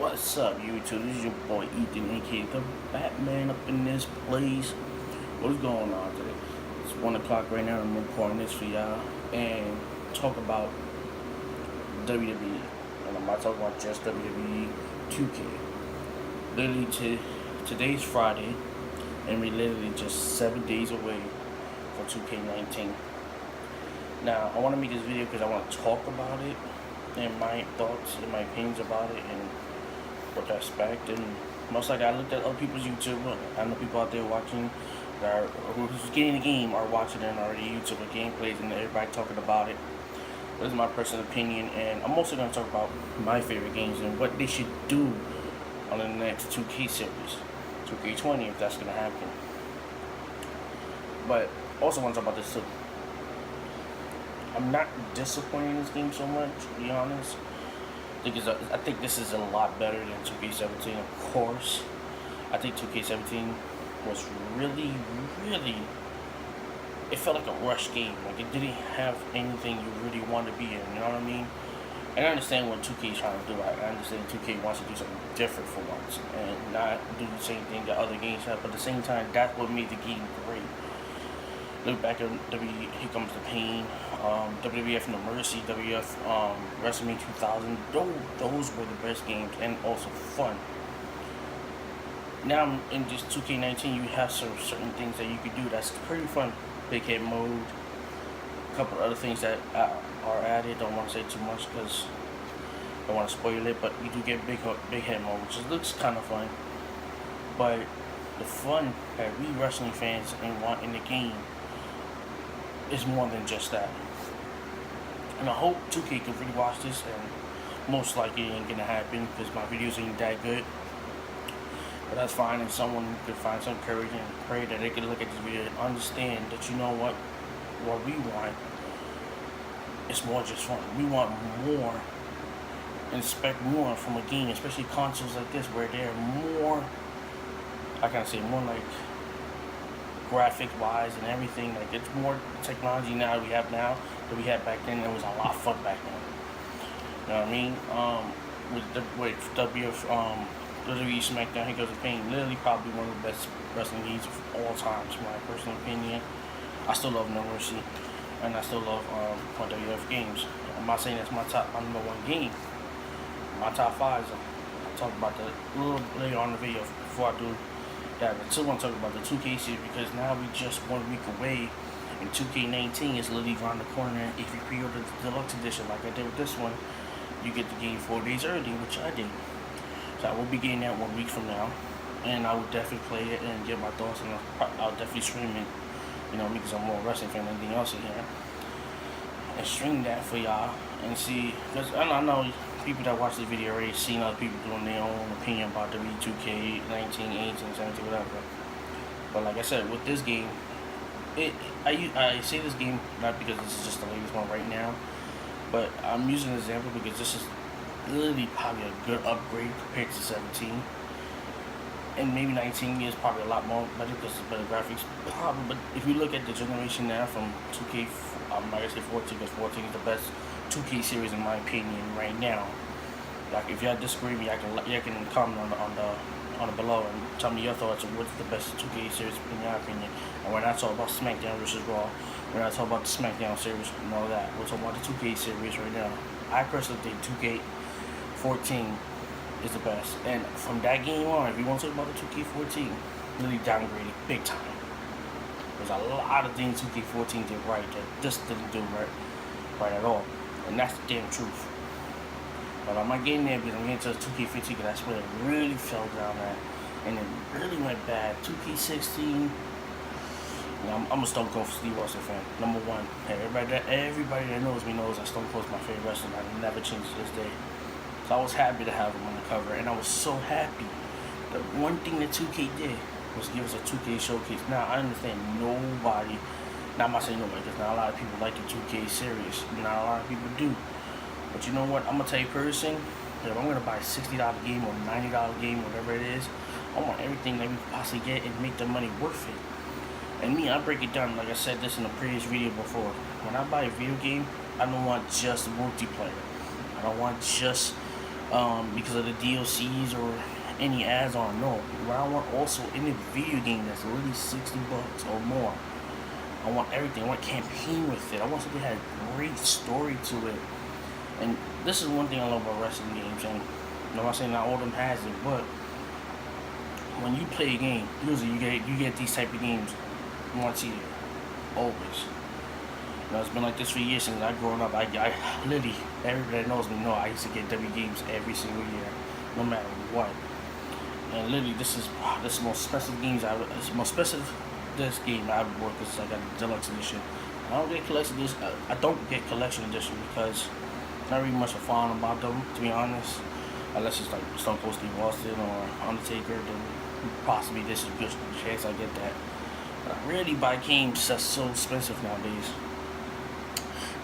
What's up, YouTube? This is your boy Ethan, aka the Batman, up in this place. What's going on today? It's 1 o'clock right now. I'm recording this for y'all and talk about WWE. And I'm not talking about just WWE 2K. Literally, today's Friday, and we're literally just 7 days away for 2K19. Now, I want to make this video because I want to talk about it and my thoughts and my opinions about it and what I expect. And most likely, I looked at other people's YouTube. I know people out there watching that are, who's getting the game are watching it already YouTube or gameplays and everybody talking about it. This is my personal opinion, and I'm also going to talk about my favorite games and what they should do on the next 2K series, 2K20, if that's going to happen. But also want to talk about this too. I'm not disappointed in this game so much, to be honest. I think this is a lot better than 2K17, of course. I think 2K17 was really, it felt like a rush game. Like, it didn't have anything you really want to be in, you know what I mean? And I understand what 2K is trying to do. I understand 2K wants to do something different for once and not do the same thing that other games have. But at the same time, that's what made the game great. Look back at Here Comes the Pain, WWF No Mercy, WWF WrestleMania 2000. Those were the best games and also fun. Now in this 2K19, you have certain things that you could do that's pretty fun. Big head mode, a couple of other things that are added. Don't want to say too much because I don't want to spoil it, but you do get big head mode, which looks kind of fun. But the fun that we wrestling fans want in the game is more than just that. And I hope 2K can really watch this, and most likely it ain't gonna happen because my videos ain't that good. But that's fine, and someone could find some courage and pray that they can look at this video and understand that, you know what we want is more just fun. We want more and expect more from a game, especially consoles like this where they're more, I can't say more like graphic wise and everything. Like, it's more technology now we have now that we had back then. It was a lot of fun back then, you know what I mean? With WWE SmackDown, Here Goes the Pain, literally probably one of the best wrestling games of all time, in my personal opinion. I still love No Mercy, and I still love WWF games. I'm not saying that's my number one game. My top 5 I'll talk about that a little later on in the video before I do that. I still want to talk about the 2K series because now we just 1 week away, and 2K19 is literally around the corner. If you pre-order the deluxe edition like I did with this one, you get the game 4 days early, which I did. So I will be getting that 1 week from now, and I will definitely play it and get my thoughts, and I'll definitely stream it, you know, because I'm more wrestling fan than anything else in here, and stream that for y'all and see, because I know people that watch the video already seen other people doing their own opinion about the 2K 19, 18, 17, whatever. But like I said, with this game, I say this game not because this is just the latest one right now, but I'm using an example because this is literally probably a good upgrade compared to 17. And maybe 19 is probably a lot more better because it's better graphics. Probably, but if you look at the generation now from 2K, I'm not gonna say 14 because 14 is the best 2K series in my opinion right now. Like, if y'all disagree with me, y'all can comment on the below and tell me your thoughts on what's the best 2K series in your opinion. And we're not talking about SmackDown versus Raw. We're not talking about the SmackDown series and all that. We're talking about the 2K series right now. I personally think 2K14 is the best. And from that game on, if you want to talk about the 2K14, really downgraded big time. There's a lot of things 2K14 did right that this didn't do right at all. And that's the damn truth. But I'm not getting there because I'm getting to 2K15 because that's where it really fell down at. And it really went bad. 2K16, you know, I'm a Stone Cold Steve Austin fan. Number one. Everybody that knows me knows that Stone Cold's my favorite wrestler. I never changed to this day. So I was happy to have him on the cover. And I was so happy. The one thing that 2K did was give us a 2K showcase. Now, I understand nobody, now I'm not saying nobody, because not a lot of people like the 2K series. Not a lot of people do. But you know what? I'm going to tell you person, if I'm going to buy a $60 game or $90 game, whatever it is, I want everything that we can possibly get and make the money worth it. And me, I break it down, like I said this in a previous video before. When I buy a video game, I don't want just multiplayer. I don't want just because of the DLCs or any ads on. No, what I want also in a video game that's really $60 or more. I want everything. I want campaign with it. I want something that has a great story to it. And this is one thing I love about wrestling games. And I'm not saying not all of them has it, but when you play a game, usually you get these type of games once a year, always. It's been like this for years since I grown up. I literally, everybody that knows me know I used to get W games every single year, no matter what. And literally, this is the most expensive games it's the most expensive this game I ever bought because I got a deluxe edition. I don't get collection edition. I don't get collection edition because not really much of fun about them, to be honest. Unless it's like Stone Cold Steve Austin or Undertaker, then possibly this is a good chance I get that. But I rarely buy games that's so expensive nowadays.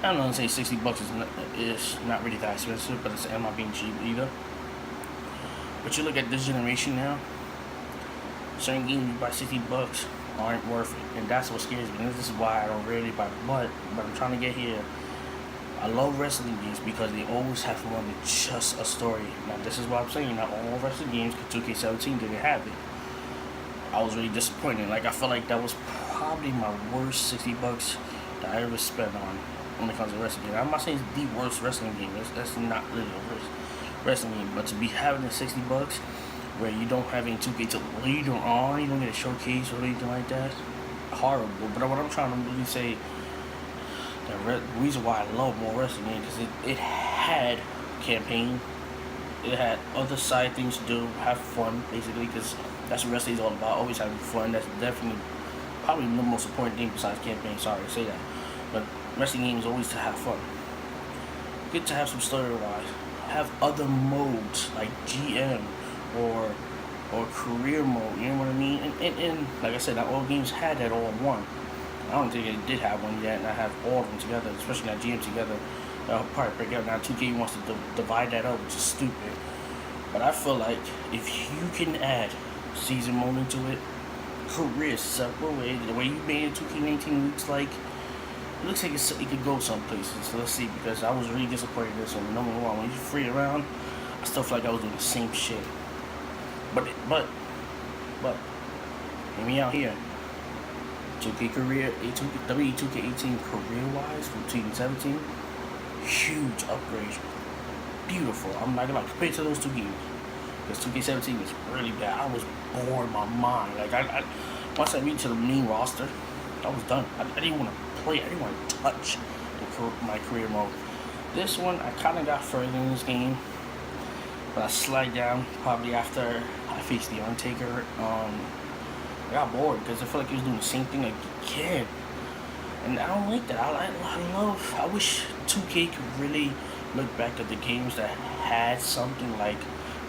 I'm not gonna say $60 is not really that expensive, but I'm not being cheap either. But you look at this generation now, certain games you buy $60 aren't worth it, and that's what scares me. And this is why I don't really buy. But I'm trying to get here. I love wrestling games because they always have more than just a story. Now this is what I'm saying. Not all wrestling games, 2K17 didn't have it. I was really disappointed. Like I felt like that was probably my worst $60 that I ever spent on when it comes to wrestling game. I'm not saying it's the worst wrestling game. That's not really the worst wrestling game. But to be having the $60 where you don't have any 2K till later on, you don't get a showcase or anything like that, horrible. But what I'm trying to really say, the reason why I love more wrestling games is it had campaign, it had other side things to do, have fun basically, because that's what wrestling is all about. Always having fun. That's definitely probably the most important thing besides campaign. Sorry to say that, but wrestling games always to have fun. Good to have some story wise. Have other modes like GM or career mode. You know what I mean? And like I said, not all games had that all in one. I don't think it did have one yet, and I have all of them together, especially that GM together. I'll probably break out. Now 2K wants to divide that up, which is stupid. But I feel like if you can add season mode into it, career separate way, the way you made it 2K19 looks like it could go some places. So let's see, because I was really disappointed in this one. Number one, when you free around, I still feel like I was doing the same shit. But hear me out here. 2K career, W2K18 career wise from 2017, huge upgrade, beautiful. I'm not gonna compared to those two games, because 2K17 was really bad. I was bored my mind. Like I once I reached to the main roster, I was done. I didn't want to play. I didn't want to touch my career mode. This one, I kind of got further in this game, but I slid down probably after I faced the Undertaker. I got bored because I felt like he was doing the same thing again, and I don't like that. I wish 2K could really look back at the games that had something like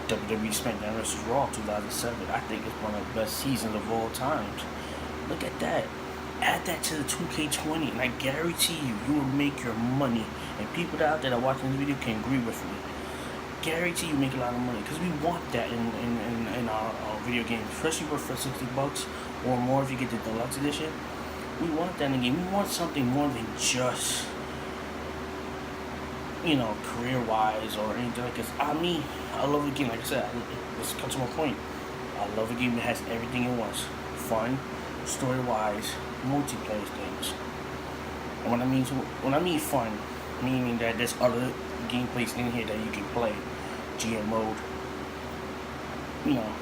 WWE SmackDown vs. Raw 2007. I think it's one of the best seasons of all times. Look at that. Add that to the 2K20, and I guarantee you will make your money. And people out there that are watching this video can agree with me. Guarantee you make a lot of money, because we want that in our video games, especially for $60 or more if you get the deluxe edition. We want that in the game. We want something more than just, career wise or anything like this. I love a game. Like I said, let's come to my point. I love a game that has everything it wants: fun, story wise, multiplayer things. And when I mean fun, meaning that there's other gameplays in here that you can play, GM mode,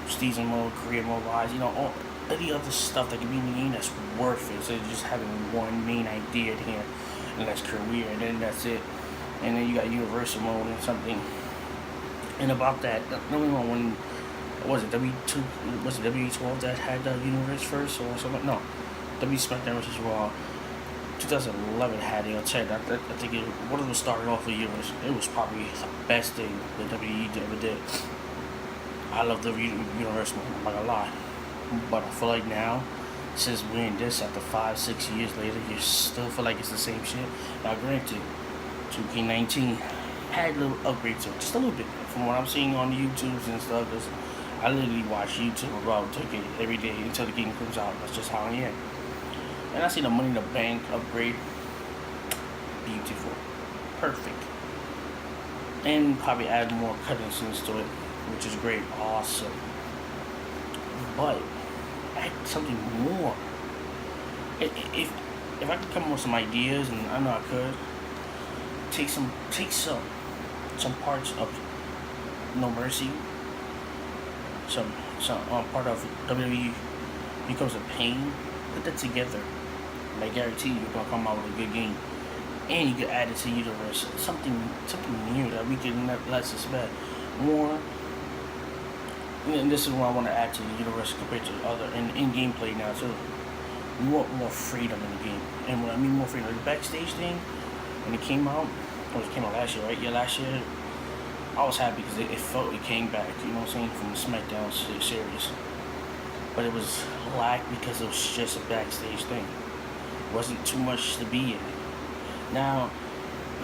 season mode, career mode wise, all any other stuff that can be in the game that's worth it. So just having one main idea in here, and that's career, and then that's it. And then you got universal mode and something. And about that, when was it W12 that had the universe first or something? No, W SmackDown vs. Raw 2011 had it on check. I think one of them started off with universe. It was probably the best thing that WWE ever did. I love the universe one, I'm not gonna lie. But I feel like now, since we're in this after 5-6 years later, you still feel like it's the same shit. Now granted, 2K19 had a little upgrade to it, just a little bit. From what I'm seeing on YouTubes and stuff, I literally watch YouTube about 2K every day until the game comes out. That's just how I am. And I see the Money in the Bank upgrade. Beautiful. Perfect. and probably add more cutting scenes to it, which is great, awesome. But add something more. If I could come up with some ideas, and I know I could, take some parts of No Mercy, some part of WWE becomes a pain. Put that together, and I guarantee you're gonna come out with a good game. And you can add it to universe, something new that we can let suspect more. And this is what I want to add to the universe compared to other and in gameplay now too. We want more freedom in the game, and when I mean more freedom, the backstage thing when it came out, it came out last year, right? Yeah, last year. I was happy because it felt it came back, you know what I'm saying, from the SmackDown series. But it was lack because it was just a backstage thing. It wasn't too much to be in. Now,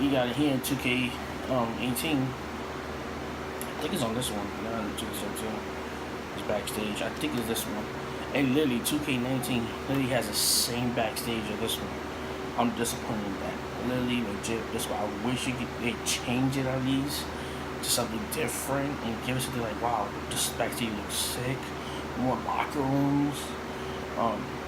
you got it here in 2K 18. I think it's on this one. Not in 2K17. It's backstage. I think it's this one. And literally, 2K19 literally has the same backstage as this one. I'm disappointed in that. Literally, legit. That's why I wish they change it on these to something different and give us something like, wow, this backstage looks sick. More locker rooms.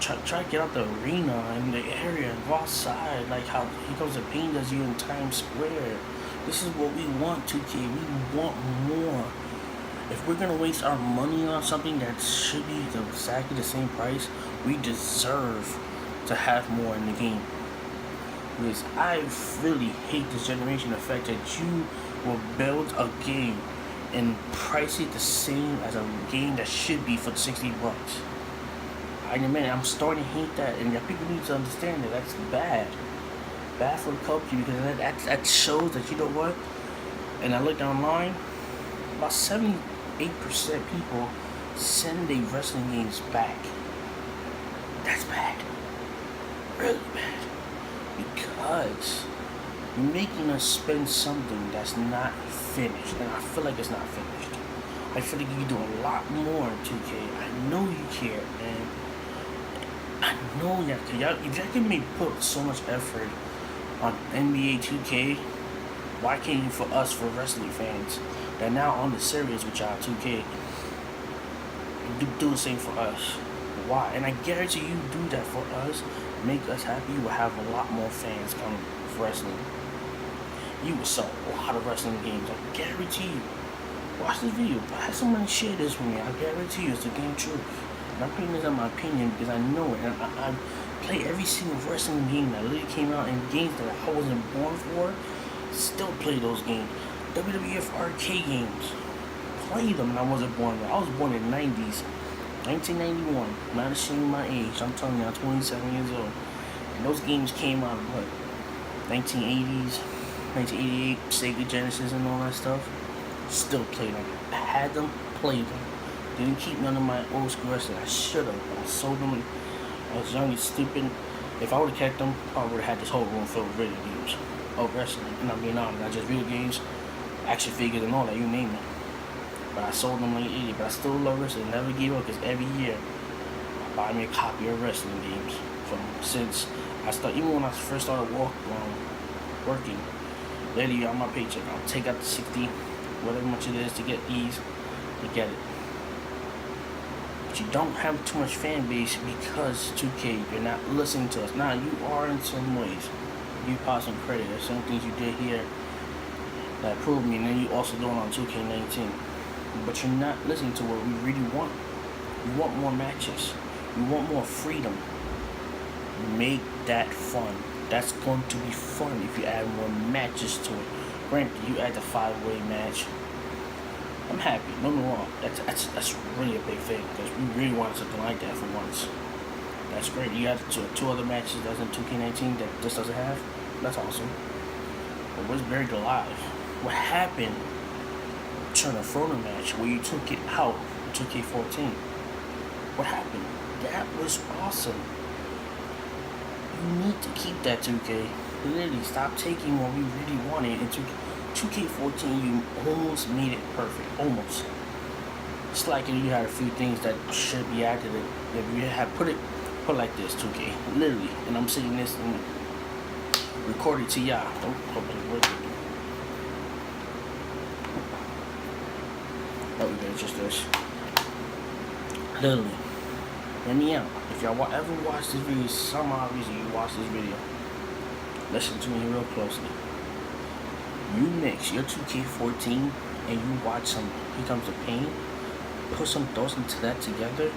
Try to get out the arena and the area and go outside, like how he goes to paint does you in Times Square. This is what we want, 2K. We want more. If we're gonna waste our money on something that should be exactly the same price, we deserve to have more in the game. Because I really hate this generation, the fact that you will build a game and price it the same as a game that should be for $60. I mean, I'm starting to hate that, and people need to understand that that's bad. Bad for the culture, because that shows that, you know what? And I looked online, about 78% people send their wrestling games back. That's bad. Really bad. Because you're making us spend something that's not finished, and I feel like it's not finished. I feel like you can do a lot more in 2K. I know you care, man. I know y'all care. If y'all can put so much effort on NBA 2K, why can't you for us, for wrestling fans, that now on the series with y'all 2K, do the same for us? Why? And I guarantee you do that for us, make us happy, you will have a lot more fans coming for wrestling. You will sell a lot of wrestling games, I guarantee you. Watch this video, have somebody share this with me, I guarantee you it's the game truth. And I'm putting this on my opinion because I know it, and I play every single wrestling game that literally came out, and games that I wasn't born for, still play those games. WWF arcade games, play them, and I wasn't born for. I was born in the 90s, 1991, not ashamed of my age, I'm telling you, I'm 27 years old. And those games came out in what, 1980s, 1988, Sega Genesis and all that stuff. Still played them, had them, played them. Didn't keep none of my old school wrestling. I should have. I sold them. I was young and stupid. If I would have kept them, I would have had this whole room filled with video games of wrestling. And I'm being honest, not just video games, action figures and all that, you name it. But I sold them like an idiot. But I still love wrestling. Never gave up, because every year I buy me a copy of wrestling games. Since I started, even when I first started working, literally on my paycheck, I'll take out the 60, whatever much it is to get these, to get it. You don't have too much fan base because 2K, you're not listening to us. Now, you are in some ways. You pass some credit. There's some things you did here that proved me, and then you also doing on 2K19. But you're not listening to what we really want. We want more matches. We want more freedom. Make that fun. That's going to be fun if you add more matches to it. Granted, you add the 5-way match. I'm happy, don't get me wrong. That's really a big thing, because we really wanted something like that for once. That's great. You got two other matches that's in 2K19 that this doesn't have. That's awesome. But what's buried alive? What happened during a Frozen match where you took it out in 2K14? What happened? That was awesome. You need to keep that 2K. Literally, stop taking what we really wanted into 2K14. You almost made it perfect, almost. It's like you had a few things that should be added. If you had put like this, 2K, literally, and I'm saying this and recorded to y'all. Oh, it's just this. Literally, hear me out. If y'all ever watch this video, some odd reason you watch this video, listen to me real closely. You mix your 2K14 and you watch some Here Comes the Pain, put some thoughts into that together,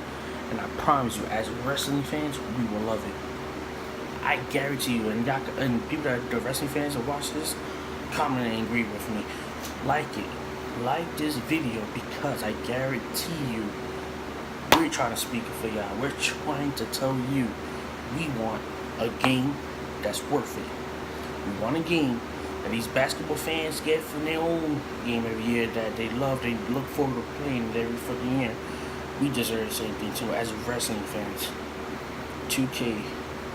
and I promise you, as wrestling fans, we will love it. I guarantee you, and y'all, and people that are the wrestling fans that watch this, comment and agree with me. Like it. Like this video, because I guarantee you, we're trying to speak for y'all. We're trying to tell you we want a game that's worth it. We want a game that these basketball fans get from their own game every year that they love, they look forward to playing every fucking year. We deserve the same thing too as wrestling fans. 2K,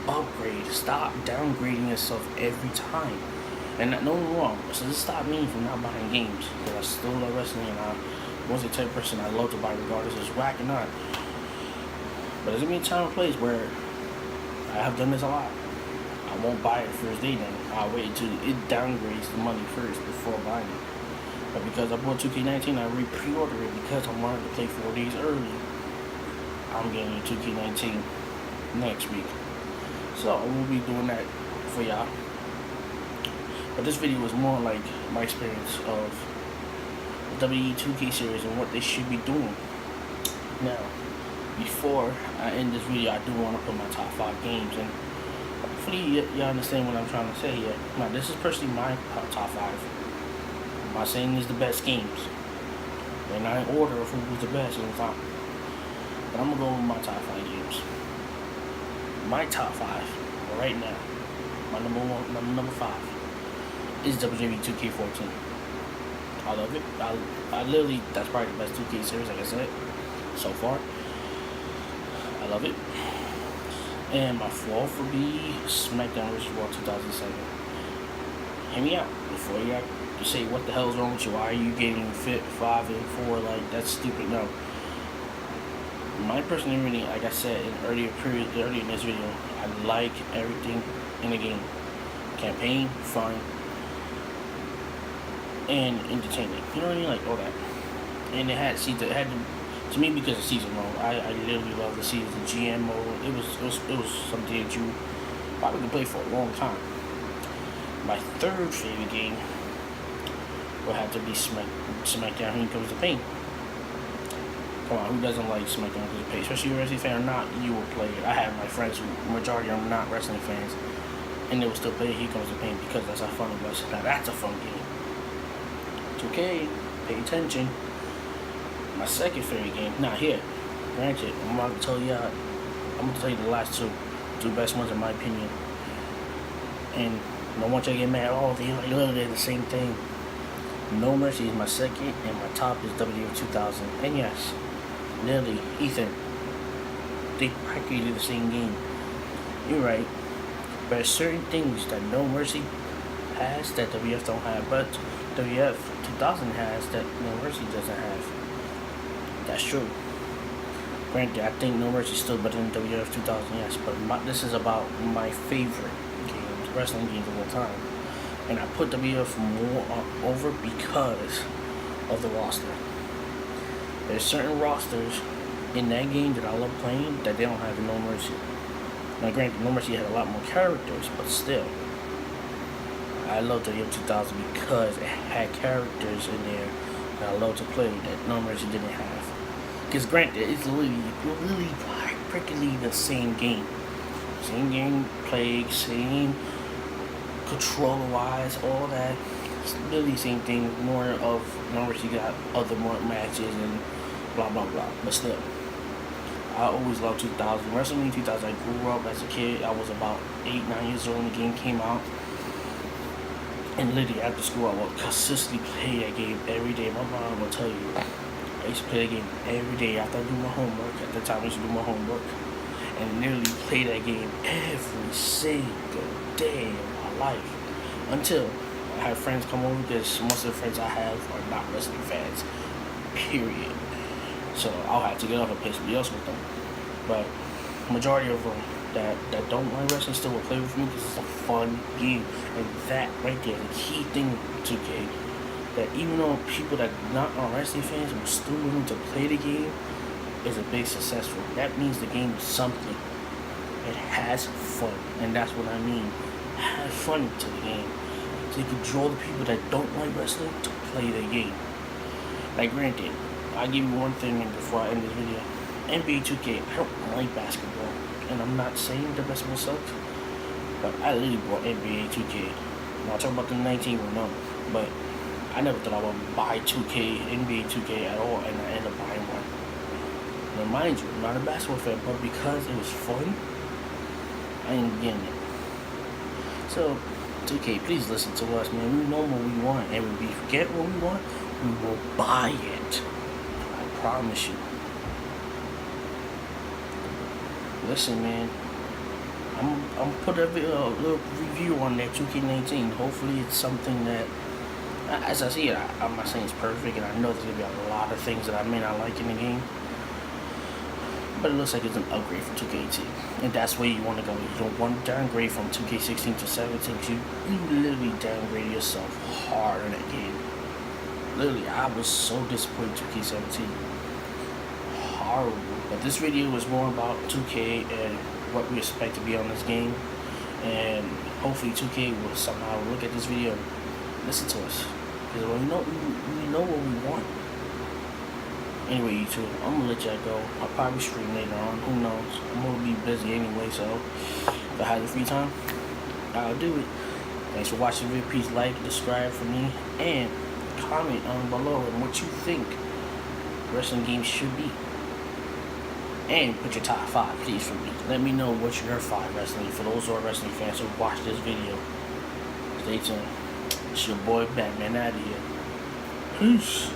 upgrade, stop downgrading yourself every time. And no wrong, so just stop me from not buying games, because I still love wrestling and I was the type of person I love to buy regardless it's whack or not. But there's gonna be a time and place where I have done this a lot. I won't buy it first day then. I'll wait until it downgrades the money first before buying it. But because I bought 2K19, I pre-ordered it because I wanted to play 4 days early. I'm getting 2K19 next week. So I will be doing that for y'all. But this video was more like my experience of the WWE 2K series and what they should be doing. Now, before I end this video, I do want to put my top 5 games, and hopefully y'all understand what I'm trying to say here. Now, this is personally my top 5. I'm not saying these are the best games. They're not in order of who was the best in the top. But I'm going to go with my top 5 games. My top 5 right now, my number 5 is WWE 2K14. I love it. I literally, that's probably the best 2K series, like I said, so far. I love it. And my 4th would be SmackDown vs. Raw 2007. Hear me out. Before you say, what the hell is wrong with you? Why are you getting fit 5 and 4? Like, that's stupid. No. My personal opinion, like I said in earlier in this video, I like everything in the game. Campaign, fun, and entertaining. You know what I mean? Like all that. And it had to me, because of season mode. I literally love the season GM mode. It was something that you probably could play for a long time. My 3rd favorite game will have to be SmackDown Here Comes the Pain. Come on, who doesn't like SmackDown Here Comes the Pain? Especially if you're a wrestling fan or not, you will play it. I have my friends who, majority of them not wrestling fans, and they will still play Here Comes the Pain because that's how fun it was. Now that's a fun game. 2K, pay attention. My 2nd favorite game, not here. Granted, I'm going to tell you the last two best ones in my opinion. And I don't want you to get mad. Oh, they're the same thing. No Mercy is my 2nd, and my top is WWF 2000. And yes, literally, Ethan, they practically do the same game. You're right. But there's certain things that No Mercy has that WWF don't have, but WWF 2000 has that No Mercy doesn't have. That's true. Granted, I think No Mercy is still better than WWF 2000, yes, but this is about my favorite games, wrestling games of all time. And I put WWF more over because of the roster. There's certain rosters in that game that I love playing that they don't have in No Mercy. Now granted, No Mercy had a lot more characters, but still, I love WWF 2000 because it had characters in there that I love to play that No Mercy didn't have. Because granted, it's literally practically the same game. Same game play, same controller-wise, all that. It's literally the same thing. More of No Mercy got other more matches and blah blah blah. But still, I always loved 2000. WrestleMania 2000. I grew up as a kid. I was about 8-9 years old when the game came out. And literally after school, I would consistently play that game every day. My mom will tell you, I used to play that game every day after I do my homework. At the time, I used to do my homework. And literally play that game every single day of my life. Until I had friends come over, because most of the friends I have are not wrestling fans. Period. So I'll have to get off and play somebody else with them. But majority of them that don't like wrestling still will play with me because it's a fun game. And that right there, the key thing with 2K that even though people that not are wrestling fans will still willing to play the game is a big successful. That means the game is something. It has fun, and that's what I mean. Have fun to the game, so you can draw the people that don't like wrestling to play the game. Like granted, I'll give you one thing before I end this video. NBA 2K, I don't like basketball, and I'm not saying the basketball sucks, but I literally bought NBA 2K. Now, talk about the 19 one, no, but I never thought I would buy 2K, NBA 2K at all, and I ended up buying one. Now, mind you, I'm not a basketball fan, but because it was fun, I ain't getting it. So, 2K, please listen to us, man. We know what we want, and when we forget what we want, we will buy it. I promise you. Listen, man. I'm put a little review on that 2K19. Hopefully, it's something that, as I see it, I'm not saying it's perfect, and I know there's gonna be a lot of things that I may not like in the game. But it looks like it's an upgrade from 2K18, and that's where you want to go. You don't want to downgrade from 2K16 to 17. You literally downgrade yourself hard in that game. Literally, I was so disappointed in 2K17. Horrible. But this video was more about 2K and what we expect to be on this game, and hopefully 2K will somehow look at this video and listen to us, because we know what we want. Anyway, YouTube, I'm gonna let y'all go. I'll probably stream later on. Who knows? I'm gonna be busy anyway, so if I have the free time, I'll do it. Thanks for watching the video. Please like, subscribe for me, and comment on below on what you think wrestling games should be. And put your top 5, please, for me. Let me know what's your 5 wrestling for those who are wrestling fans who watch this video. Stay tuned. It's your boy Batman out of here. Peace.